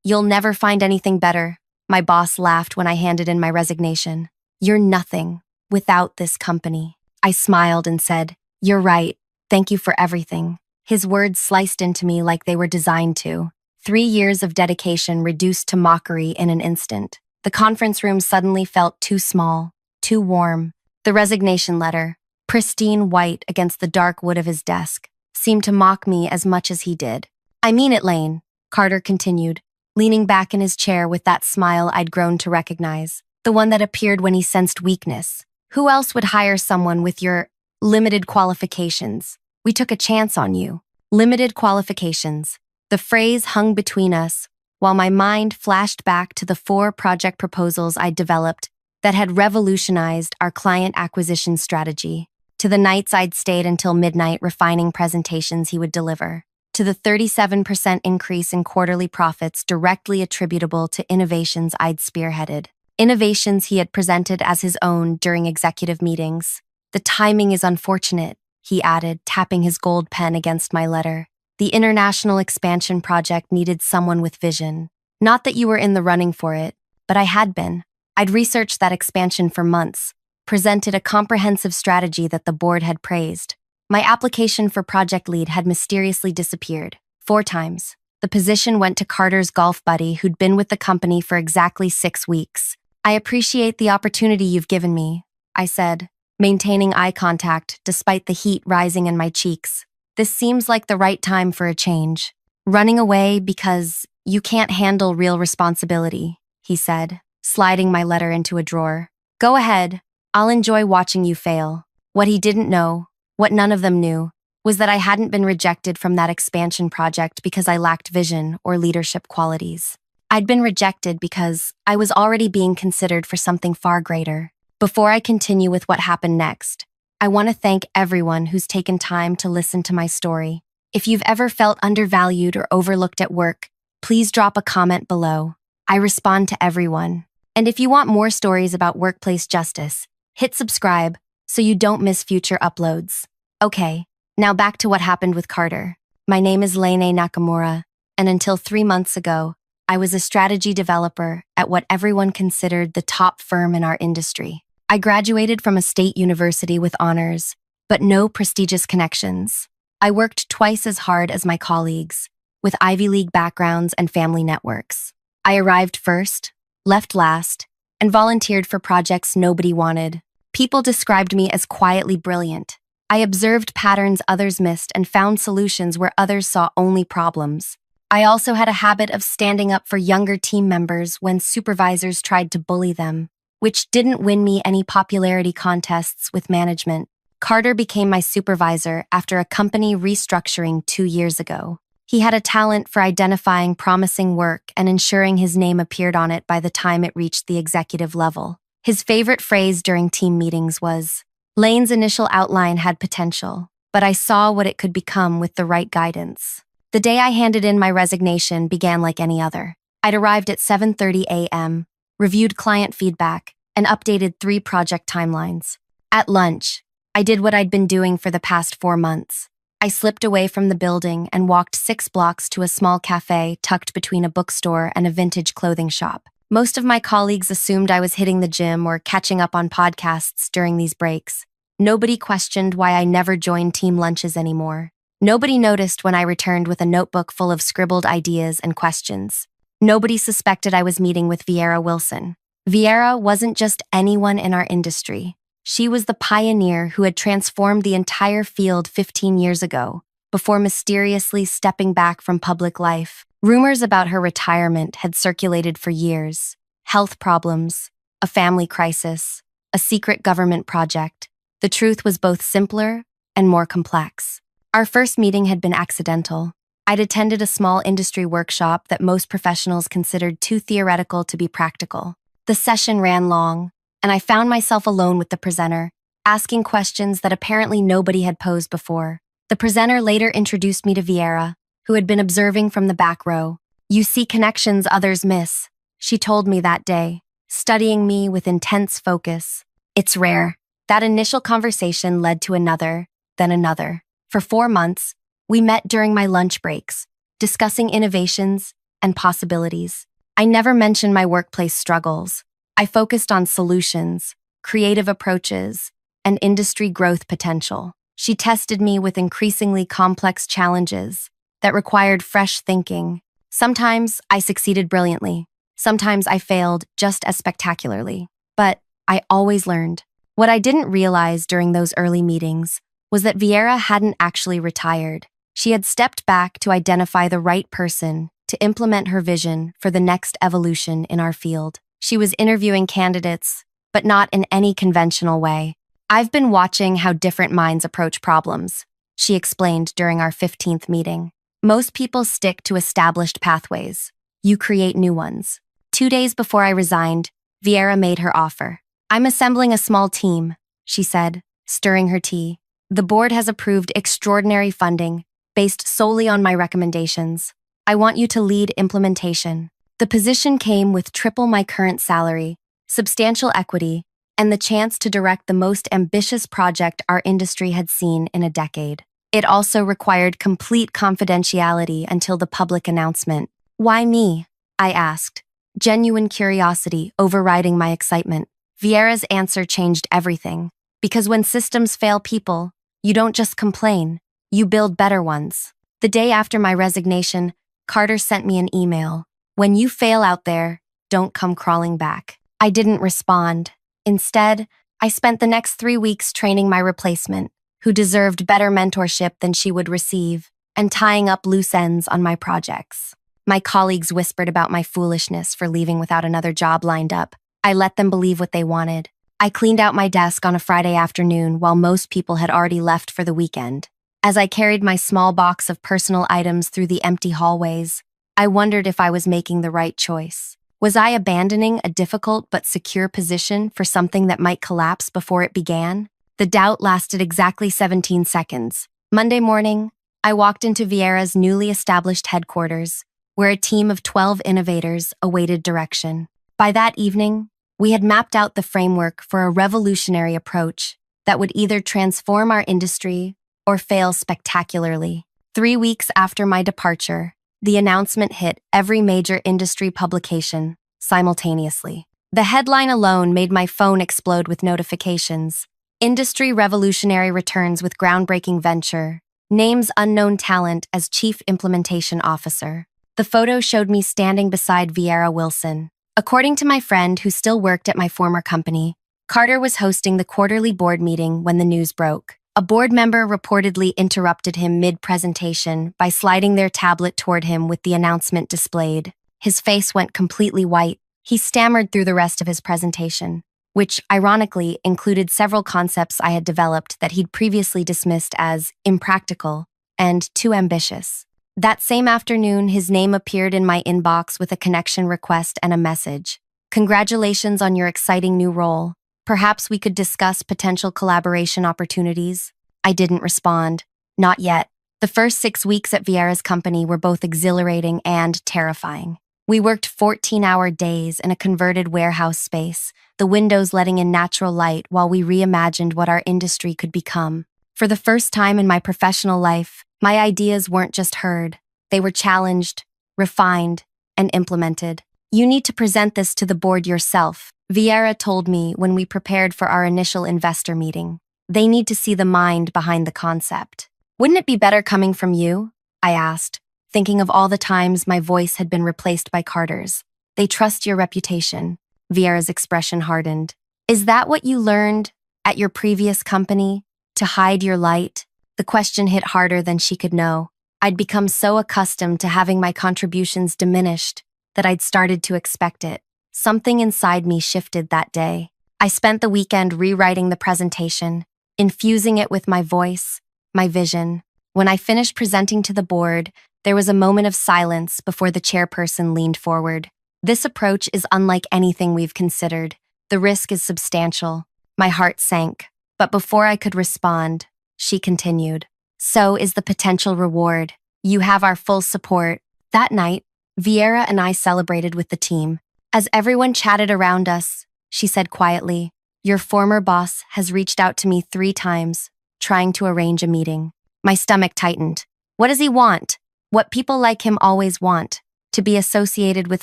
You'll never find anything better. My boss laughed when I handed in my resignation. You're nothing without this company. I smiled and said, You're right. Thank you for everything. His words sliced into me like they were designed to. 3 years of dedication reduced to mockery in an instant. The conference room suddenly felt too small, too warm. The resignation letter, pristine white against the dark wood of his desk, seemed to mock me as much as he did. I mean it, Laine, Carter continued, leaning back in his chair with that smile I'd grown to recognize, the one that appeared when he sensed weakness. Who else would hire someone with your limited qualifications? We took a chance on you. Limited qualifications. The phrase hung between us, while my mind flashed back to the 4 project proposals I'd developed that had revolutionized our client acquisition strategy, to the nights I'd stayed until midnight refining presentations he would deliver, to the 37% increase in quarterly profits directly attributable to innovations I'd spearheaded, innovations he had presented as his own during executive meetings. The timing is unfortunate, he added, tapping his gold pen against my letter. The international expansion project needed someone with vision. Not that you were in the running for it, but I had been. I'd researched that expansion for months, presented a comprehensive strategy that the board had praised. My application for project lead had mysteriously disappeared 4 times. The position went to Carter's golf buddy who'd been with the company for exactly 6 weeks. I appreciate the opportunity you've given me, I said, maintaining eye contact despite the heat rising in my cheeks. This seems like the right time for a change. Running away because you can't handle real responsibility, he said, sliding my letter into a drawer. Go ahead. I'll enjoy watching you fail. What he didn't know, what none of them knew, was that I hadn't been rejected from that expansion project because I lacked vision or leadership qualities. I'd been rejected because I was already being considered for something far greater. Before I continue with what happened next, I want to thank everyone who's taken time to listen to my story. If you've ever felt undervalued or overlooked at work, please drop a comment below. I respond to everyone. And if you want more stories about workplace justice, hit subscribe so you don't miss future uploads. Okay, now back to what happened with Carter. My name is Laine Nakamura, and until 3 months ago, I was a strategy developer at what everyone considered the top firm in our industry. I graduated from a state university with honors, but no prestigious connections. I worked twice as hard as my colleagues, with Ivy League backgrounds and family networks. I arrived first, left last, and volunteered for projects nobody wanted. People described me as quietly brilliant. I observed patterns others missed and found solutions where others saw only problems. I also had a habit of standing up for younger team members when supervisors tried to bully them, which didn't win me any popularity contests with management. Carter became my supervisor after a company restructuring 2 years ago. He had a talent for identifying promising work and ensuring his name appeared on it by the time it reached the executive level. His favorite phrase during team meetings was, Laine's initial outline had potential, but I saw what it could become with the right guidance. The day I handed in my resignation began like any other. I'd arrived at 7:30 a.m., reviewed client feedback, and updated 3 project timelines. At lunch, I did what I'd been doing for the past 4 months. I slipped away from the building and walked 6 blocks to a small cafe tucked between a bookstore and a vintage clothing shop. Most of my colleagues assumed I was hitting the gym or catching up on podcasts during these breaks. Nobody questioned why I never joined team lunches anymore. Nobody noticed when I returned with a notebook full of scribbled ideas and questions. Nobody suspected I was meeting with Vieira Wilson. Vieira wasn't just anyone in our industry. She was the pioneer who had transformed the entire field 15 years ago, before mysteriously stepping back from public life. Rumors about her retirement had circulated for years. Health problems, a family crisis, a secret government project. The truth was both simpler and more complex. Our first meeting had been accidental. I'd attended a small industry workshop that most professionals considered too theoretical to be practical. The session ran long, and I found myself alone with the presenter, asking questions that apparently nobody had posed before. The presenter later introduced me to Vieira, who had been observing from the back row. You see connections others miss, she told me that day, studying me with intense focus. It's rare. That initial conversation led to another, then another. For 4 months, we met during my lunch breaks, discussing innovations, and possibilities. I never mentioned my workplace struggles. I focused on solutions, creative approaches, and industry growth potential. She tested me with increasingly complex challenges that required fresh thinking. Sometimes I succeeded brilliantly. Sometimes I failed just as spectacularly. But I always learned. What I didn't realize during those early meetings was that Vieira hadn't actually retired. She had stepped back to identify the right person to implement her vision for the next evolution in our field. She was interviewing candidates, but not in any conventional way. "I've been watching how different minds approach problems," she explained during our 15th meeting. "Most people stick to established pathways. You create new ones." 2 days before I resigned, Vieira made her offer. "I'm assembling a small team," she said, stirring her tea. "The board has approved extraordinary funding based solely on my recommendations. I want you to lead implementation." The position came with triple my current salary, substantial equity, and the chance to direct the most ambitious project our industry had seen in a decade. It also required complete confidentiality until the public announcement. "Why me?" I asked, genuine curiosity overriding my excitement. Vieira's answer changed everything. "Because when systems fail people, you don't just complain, you build better ones." The day after my resignation, Carter sent me an email. "When you fail out there, don't come crawling back." I didn't respond. Instead, I spent the next 3 weeks training my replacement, who deserved better mentorship than she would receive, and tying up loose ends on my projects. My colleagues whispered about my foolishness for leaving without another job lined up. I let them believe what they wanted. I cleaned out my desk on a Friday afternoon while most people had already left for the weekend. As I carried my small box of personal items through the empty hallways, I wondered if I was making the right choice. Was I abandoning a difficult but secure position for something that might collapse before it began? The doubt lasted exactly 17 seconds. Monday morning, I walked into Vieira's newly established headquarters, where a team of 12 innovators awaited direction. By that evening, we had mapped out the framework for a revolutionary approach that would either transform our industry or fail spectacularly. 3 weeks after my departure, the announcement hit every major industry publication simultaneously. The headline alone made my phone explode with notifications. "Industry revolutionary returns with groundbreaking venture. Names unknown talent as Chief Implementation Officer." The photo showed me standing beside Vieira Wilson. According to my friend who still worked at my former company, Carter was hosting the quarterly board meeting when the news broke. A board member reportedly interrupted him mid-presentation by sliding their tablet toward him with the announcement displayed. His face went completely white. He stammered through the rest of his presentation, which, ironically, included several concepts I had developed that he'd previously dismissed as impractical and too ambitious. That same afternoon, his name appeared in my inbox with a connection request and a message. "Congratulations on your exciting new role. Perhaps we could discuss potential collaboration opportunities." I didn't respond. Not yet. The first 6 weeks at Vieira's company were both exhilarating and terrifying. We worked 14-hour days in a converted warehouse space, the windows letting in natural light while we reimagined what our industry could become. For the first time in my professional life, my ideas weren't just heard. They were challenged, refined, and implemented. "You need to present this to the board yourself," Vieira told me when we prepared for our initial investor meeting. "They need to see the mind behind the concept." "Wouldn't it be better coming from you?" I asked, thinking of all the times my voice had been replaced by Carter's. "They trust your reputation." Vieira's expression hardened. "Is that what you learned at your previous company? To hide your light?" The question hit harder than she could know. I'd become so accustomed to having my contributions diminished that I'd started to expect it. Something inside me shifted that day. I spent the weekend rewriting the presentation, infusing it with my voice, my vision. When I finished presenting to the board, there was a moment of silence before the chairperson leaned forward. "This approach is unlike anything we've considered. The risk is substantial." My heart sank, but before I could respond, she continued, "So is the potential reward. You have our full support." That night, Vieira and I celebrated with the team. As everyone chatted around us, she said quietly, "Your former boss has reached out to me 3 times, trying to arrange a meeting." My stomach tightened. What does he want? What people like him always want. to be associated with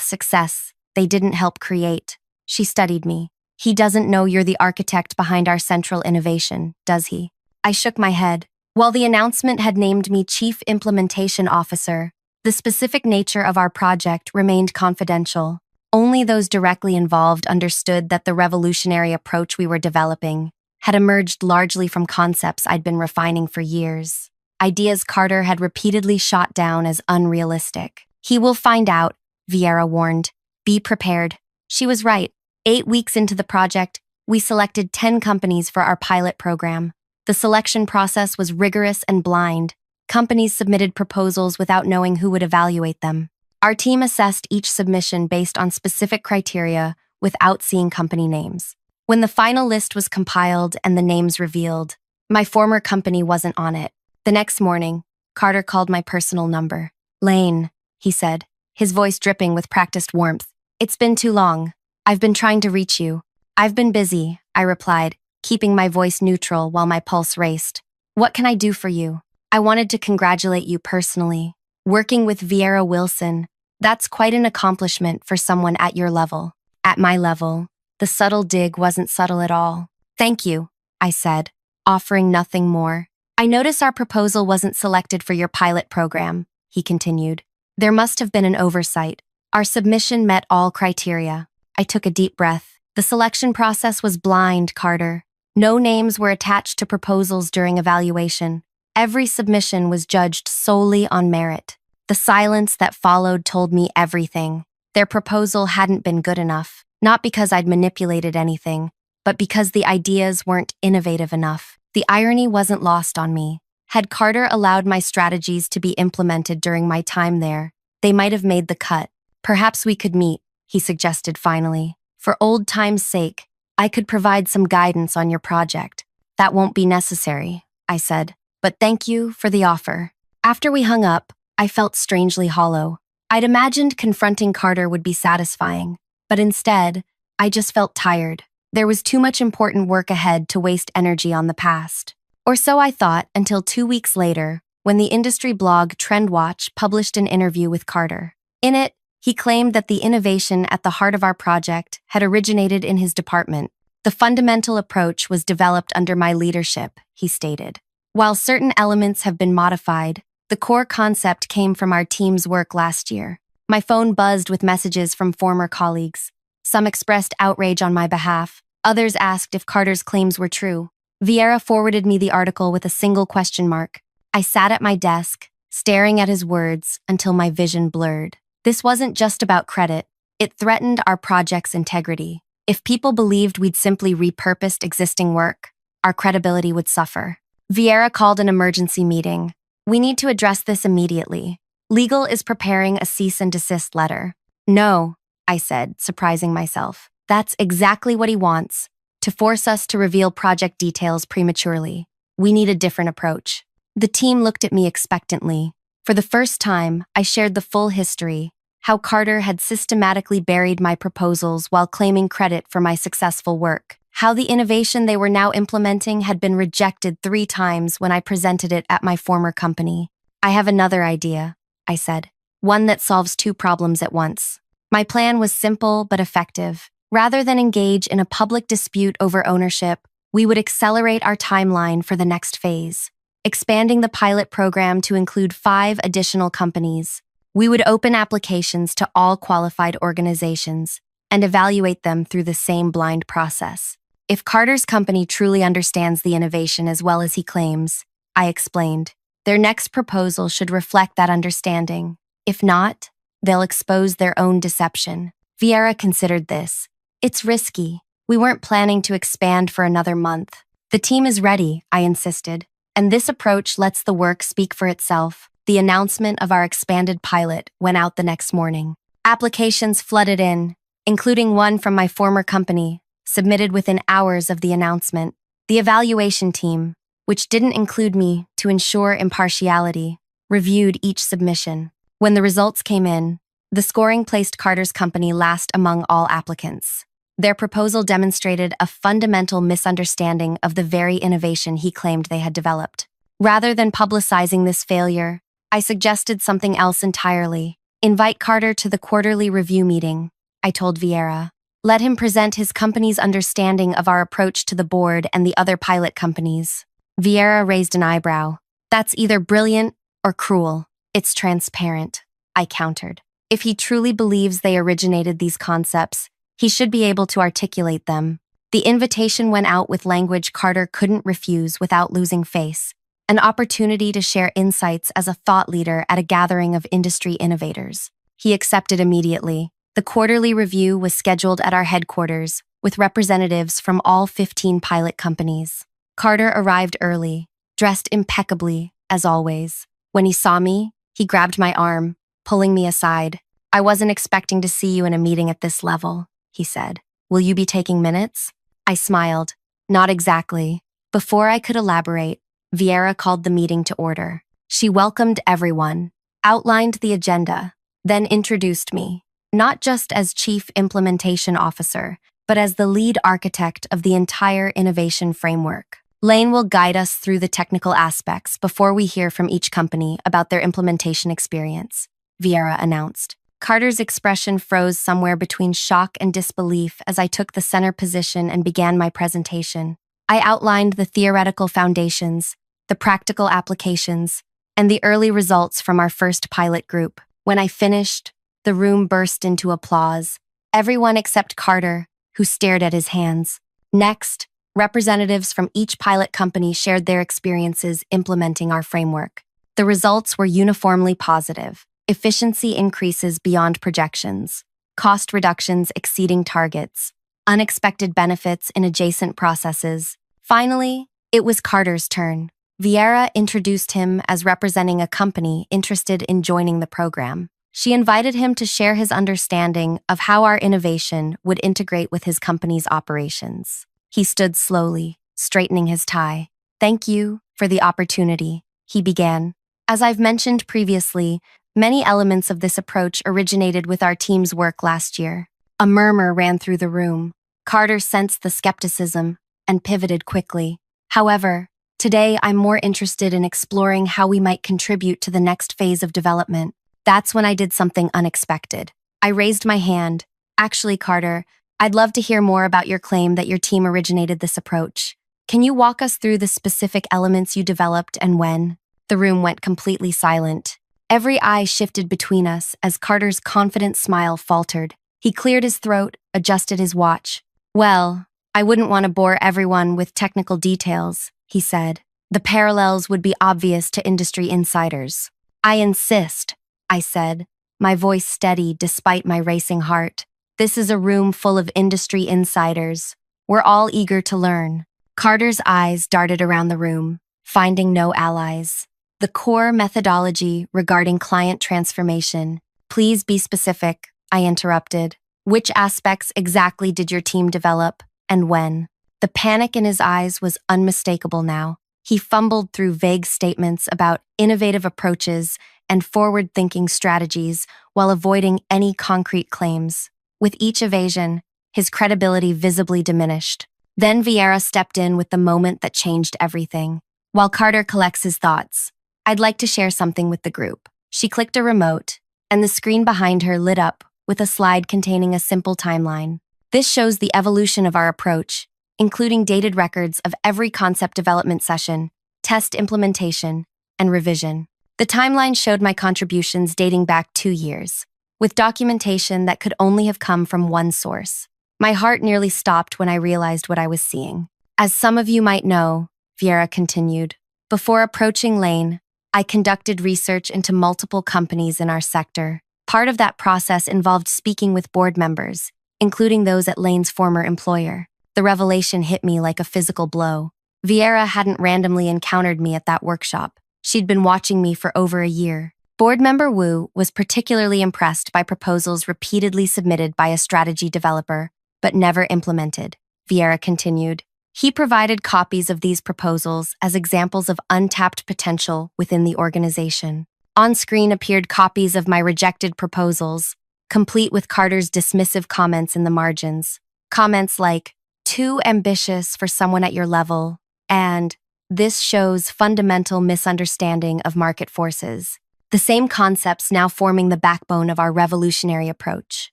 success they didn't help create. She studied me. He doesn't know you're the architect behind our central innovation, does he? I shook my head. While the announcement had named me Chief Implementation Officer, the specific nature of our project remained confidential. Only those directly involved understood that the revolutionary approach we were developing had emerged largely from concepts I'd been refining for years. Ideas Carter had repeatedly shot down as unrealistic. He will find out, Vieira warned. Be prepared. She was right. 8 weeks into the project, we selected 10 companies for our pilot program. The selection process was rigorous and blind. Companies submitted proposals without knowing who would evaluate them. Our team assessed each submission based on specific criteria without seeing company names. When the final list was compiled and the names revealed, my former company wasn't on it. The next morning, Carter called my personal number. Laine, he said, his voice dripping with practiced warmth. It's been too long. I've been trying to reach you. I've been busy, I replied, keeping my voice neutral while my pulse raced. What can I do for you? I wanted to congratulate you personally. Working with Vieira Wilson, that's quite an accomplishment for someone at your level. At my level, the subtle dig wasn't subtle at all. Thank you, I said, offering nothing more. I notice our proposal wasn't selected for your pilot program, he continued. There must have been an oversight. Our submission met all criteria. I took a deep breath. The selection process was blind, Carter. No names were attached to proposals during evaluation. Every submission was judged solely on merit. The silence that followed told me everything. Their proposal hadn't been good enough, not because I'd manipulated anything, but because the ideas weren't innovative enough. The irony wasn't lost on me. Had Carter allowed my strategies to be implemented during my time there, they might have made the cut. Perhaps we could meet, he suggested finally. For old time's sake, I could provide some guidance on your project. That won't be necessary, I said, but thank you for the offer. After we hung up, I felt strangely hollow. I'd imagined confronting Carter would be satisfying, but instead, I just felt tired. There was too much important work ahead to waste energy on the past. Or so I thought until 2 weeks later, when the industry blog TrendWatch published an interview with Carter. In it, he claimed that the innovation at the heart of our project had originated in his department. The fundamental approach was developed under my leadership, he stated. While certain elements have been modified, the core concept came from our team's work last year. My phone buzzed with messages from former colleagues. Some expressed outrage on my behalf. Others asked if Carter's claims were true. Vieira forwarded me the article with a single question mark. I sat at my desk, staring at his words until my vision blurred. This wasn't just about credit. It threatened our project's integrity. If people believed we'd simply repurposed existing work, our credibility would suffer. Vieira called an emergency meeting. We need to address this immediately. Legal is preparing a cease and desist letter. No, I said, surprising myself. That's exactly what he wants, to force us to reveal project details prematurely. We need a different approach. The team looked at me expectantly. For the first time, I shared the full history, how Carter had systematically buried my proposals while claiming credit for my successful work, how the innovation they were now implementing had been rejected 3 times when I presented it at my former company. I have another idea, I said, one that solves 2 problems at once. My plan was simple but effective. Rather than engage in a public dispute over ownership, we would accelerate our timeline for the next phase. Expanding the pilot program to include 5 additional companies, we would open applications to all qualified organizations and evaluate them through the same blind process. If Carter's company truly understands the innovation as well as he claims, I explained, their next proposal should reflect that understanding. If not, they'll expose their own deception. Vieira considered this. It's risky. We weren't planning to expand for another month. The team is ready, I insisted. And this approach lets the work speak for itself. The announcement of our expanded pilot went out the next morning. Applications flooded in, including one from my former company, submitted within hours of the announcement. The evaluation team, which didn't include me to ensure impartiality, reviewed each submission. When the results came in, the scoring placed Carter's company last among all applicants. Their proposal demonstrated a fundamental misunderstanding of the very innovation he claimed they had developed. Rather than publicizing this failure, I suggested something else entirely. Invite Carter to the quarterly review meeting, I told Vieira. Let him present his company's understanding of our approach to the board and the other pilot companies. Vieira raised an eyebrow. That's either brilliant or cruel. It's transparent, I countered. If he truly believes they originated these concepts, he should be able to articulate them. The invitation went out with language Carter couldn't refuse without losing face. An opportunity to share insights as a thought leader at a gathering of industry innovators. He accepted immediately. The quarterly review was scheduled at our headquarters, with representatives from all 15 pilot companies. Carter arrived early, dressed impeccably, as always. When he saw me, he grabbed my arm, pulling me aside. I wasn't expecting to see you in a meeting at this level, he said. Will you be taking minutes? I smiled. Not exactly. Before I could elaborate, Vieira called the meeting to order. She welcomed everyone, outlined the agenda, then introduced me, not just as Chief Implementation Officer, but as the lead architect of the entire innovation framework. Laine will guide us through the technical aspects before we hear from each company about their implementation experience, Vieira announced. Carter's expression froze somewhere between shock and disbelief as I took the center position and began my presentation. I outlined the theoretical foundations, the practical applications, and the early results from our first pilot group. When I finished, the room burst into applause. Everyone except Carter, who stared at his hands. Next, representatives from each pilot company shared their experiences implementing our framework. The results were uniformly positive. Efficiency increases beyond projections, cost reductions exceeding targets, unexpected benefits in adjacent processes. Finally, it was Carter's turn. Vieira introduced him as representing a company interested in joining the program. She invited him to share his understanding of how our innovation would integrate with his company's operations. He stood slowly, straightening his tie. Thank you for the opportunity, he began. As I've mentioned previously, many elements of this approach originated with our team's work last year. A murmur ran through the room. Carter sensed the skepticism and pivoted quickly. However, today I'm more interested in exploring how we might contribute to the next phase of development. That's when I did something unexpected. I raised my hand. Actually, Carter, I'd love to hear more about your claim that your team originated this approach. Can you walk us through the specific elements you developed and when? The room went completely silent. Every eye shifted between us as Carter's confident smile faltered. He cleared his throat, adjusted his watch. Well, I wouldn't want to bore everyone with technical details, he said. The parallels would be obvious to industry insiders. I insist, I said, my voice steady despite my racing heart. This is a room full of industry insiders. We're all eager to learn. Carter's eyes darted around the room, finding no allies. The core methodology regarding client transformation. Please be specific, I interrupted. Which aspects exactly did your team develop, and when? The panic in his eyes was unmistakable now. He fumbled through vague statements about innovative approaches and forward-thinking strategies while avoiding any concrete claims. With each evasion, his credibility visibly diminished. Then Vieira stepped in with the moment that changed everything. While Carter collects his thoughts, I'd like to share something with the group. She clicked a remote, and the screen behind her lit up with a slide containing a simple timeline. This shows the evolution of our approach, including dated records of every concept development session, test implementation, and revision. The timeline showed my contributions dating back 2 years, with documentation that could only have come from one source. My heart nearly stopped when I realized what I was seeing. As some of you might know, Vieira continued, before approaching Laine, I conducted research into multiple companies in our sector. Part of that process involved speaking with board members, including those at Laine's former employer. The revelation hit me like a physical blow. Vieira hadn't randomly encountered me at that workshop. She'd been watching me for over a year. Board member Wu was particularly impressed by proposals repeatedly submitted by a strategy developer, but never implemented, Vieira continued. He provided copies of these proposals as examples of untapped potential within the organization. On screen appeared copies of my rejected proposals, complete with Carter's dismissive comments in the margins. Comments like, too ambitious for someone at your level, and this shows fundamental misunderstanding of market forces. The same concepts now forming the backbone of our revolutionary approach.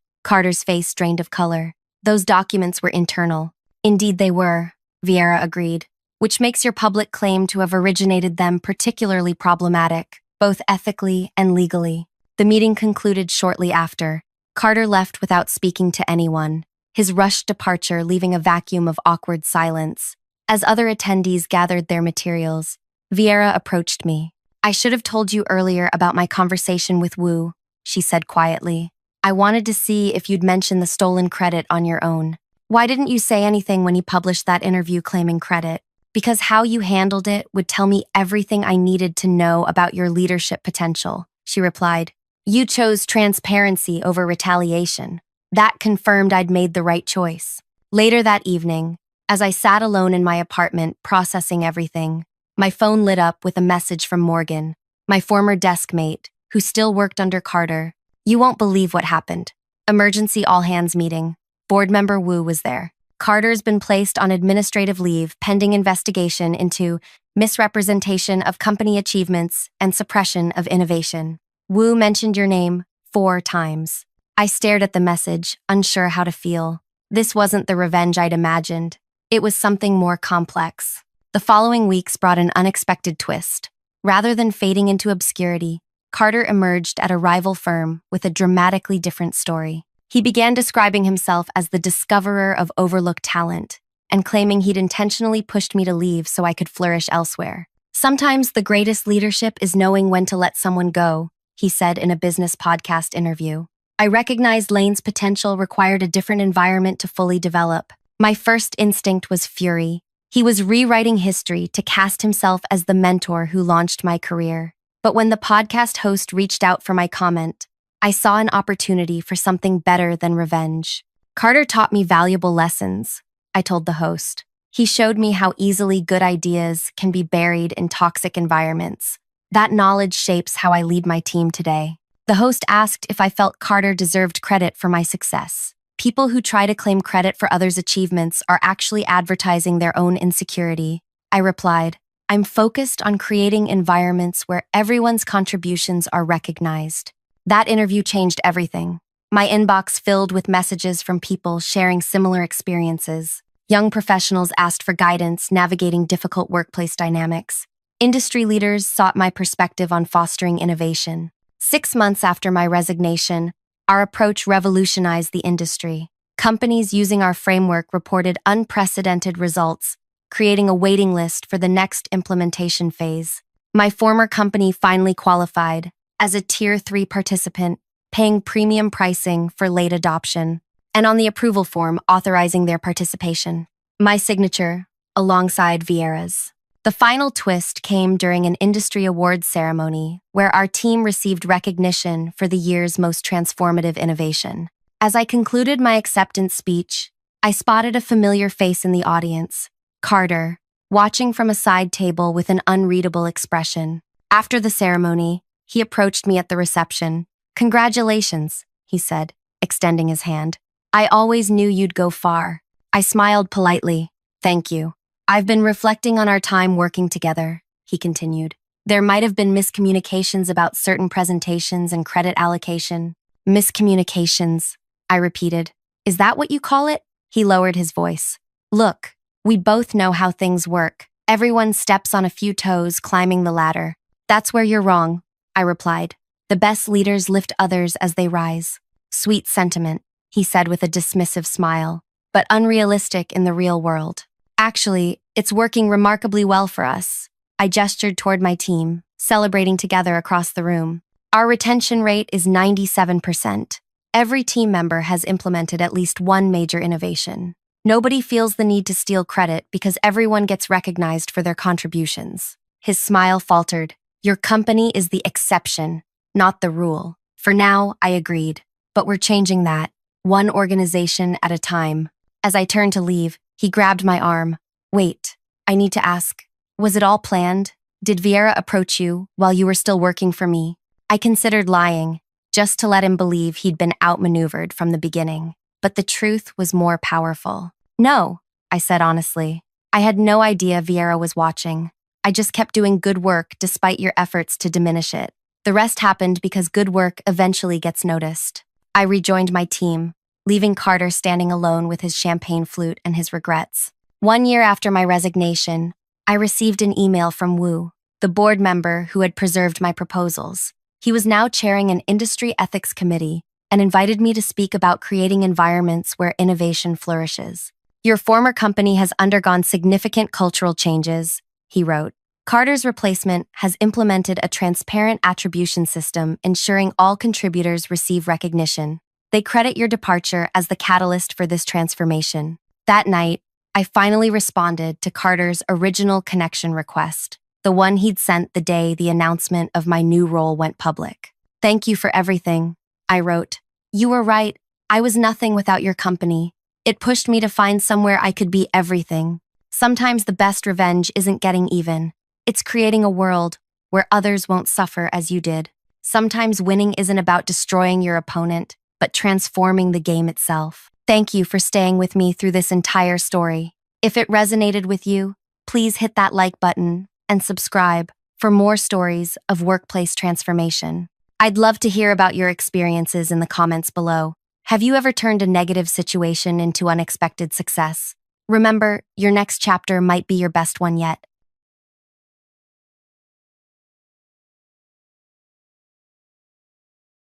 Carter's face drained of color. Those documents were internal. Indeed they were, Vieira agreed, which makes your public claim to have originated them particularly problematic, both ethically and legally. The meeting concluded shortly after. Carter left without speaking to anyone, his rushed departure leaving a vacuum of awkward silence. As other attendees gathered their materials, Vieira approached me. "I should have told you earlier about my conversation with Wu," she said quietly. "I wanted to see if you'd mention the stolen credit on your own. Why didn't you say anything when you published that interview claiming credit?" "Because how you handled it would tell me everything I needed to know about your leadership potential," she replied. "You chose transparency over retaliation. That confirmed I'd made the right choice." Later that evening, as I sat alone in my apartment processing everything, my phone lit up with a message from Morgan, my former desk mate, who still worked under Carter. "You won't believe what happened. Emergency all-hands meeting. Board member Wu was there. Carter's been placed on administrative leave pending investigation into misrepresentation of company achievements and suppression of innovation. Wu mentioned your name 4 times." I stared at the message, unsure how to feel. This wasn't the revenge I'd imagined. It was something more complex. The following weeks brought an unexpected twist. Rather than fading into obscurity, Carter emerged at a rival firm with a dramatically different story. He began describing himself as the discoverer of overlooked talent and claiming he'd intentionally pushed me to leave so I could flourish elsewhere. "Sometimes the greatest leadership is knowing when to let someone go," he said in a business podcast interview. "I recognized Laine's potential required a different environment to fully develop. My first instinct was fury. He was rewriting history to cast himself as the mentor who launched my career. But when the podcast host reached out for my comment, I saw an opportunity for something better than revenge. Carter taught me valuable lessons," I told the host. "He showed me how easily good ideas can be buried in toxic environments. That knowledge shapes how I lead my team today." The host asked if I felt Carter deserved credit for my success. "People who try to claim credit for others' achievements are actually advertising their own insecurity," I replied. "I'm focused on creating environments where everyone's contributions are recognized." That interview changed everything. My inbox filled with messages from people sharing similar experiences. Young professionals asked for guidance navigating difficult workplace dynamics. Industry leaders sought my perspective on fostering innovation. 6 months after my resignation, our approach revolutionized the industry. Companies using our framework reported unprecedented results, creating a waiting list for the next implementation phase. My former company finally qualified as a Tier 3 participant, paying premium pricing for late adoption, and on the approval form authorizing their participation. My signature, alongside Vieira's. The final twist came during an industry awards ceremony where our team received recognition for the year's most transformative innovation. As I concluded my acceptance speech, I spotted a familiar face in the audience, Carter, watching from a side table with an unreadable expression. After the ceremony, he approached me at the reception. "Congratulations," he said, extending his hand. "I always knew you'd go far." I smiled politely. "Thank you. I've been reflecting on our time working together," he continued. "There might have been miscommunications about certain presentations and credit allocation." "Miscommunications," I repeated. "Is that what you call it?" He lowered his voice. "Look, we both know how things work. Everyone steps on a few toes climbing the ladder. That's where you're wrong," I replied. "The best leaders lift others as they rise." "Sweet sentiment," he said with a dismissive smile, "but unrealistic in the real world." "Actually, it's working remarkably well for us." I gestured toward my team, celebrating together across the room. "Our retention rate is 97%. Every team member has implemented at least one major innovation. Nobody feels the need to steal credit because everyone gets recognized for their contributions." His smile faltered. "Your company is the exception, not the rule." For now, I agreed. But we're changing that, one organization at a time. As I turned to leave, he grabbed my arm. "Wait, I need to ask. Was it all planned? Did Vieira approach you while you were still working for me?" I considered lying, just to let him believe he'd been outmaneuvered from the beginning. But the truth was more powerful. "No," I said honestly. "I had no idea Vieira was watching. I just kept doing good work despite your efforts to diminish it." The rest happened because good work eventually gets noticed. I rejoined my team, leaving Carter standing alone with his champagne flute and his regrets. 1 year after my resignation, I received an email from Wu, the board member who had preserved my proposals. He was now chairing an industry ethics committee and invited me to speak about creating environments where innovation flourishes. Your former company has undergone significant cultural changes, he wrote. Carter's replacement has implemented a transparent attribution system ensuring all contributors receive recognition. They credit your departure as the catalyst for this transformation. That night, I finally responded to Carter's original connection request, the one he'd sent the day the announcement of my new role went public. Thank you for everything, I wrote. You were right. I was nothing without your company. It pushed me to find somewhere I could be everything. Sometimes the best revenge isn't getting even. It's creating a world where others won't suffer as you did. Sometimes winning isn't about destroying your opponent, but transforming the game itself. Thank you for staying with me through this entire story. If it resonated with you, please hit that like button and subscribe for more stories of workplace transformation. I'd love to hear about your experiences in the comments below. Have you ever turned a negative situation into unexpected success? Remember, your next chapter might be your best one yet.